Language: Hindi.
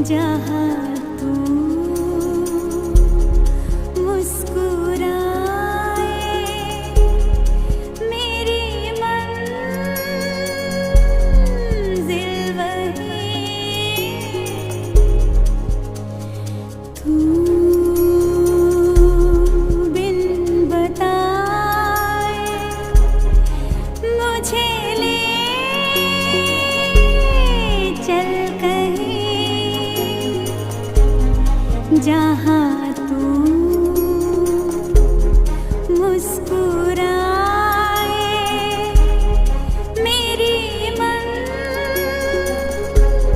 जहाँ तू मुस्कुराए मेरी मंजिल वही तू बिन बताए मुझे ले चल कहीं जहाँ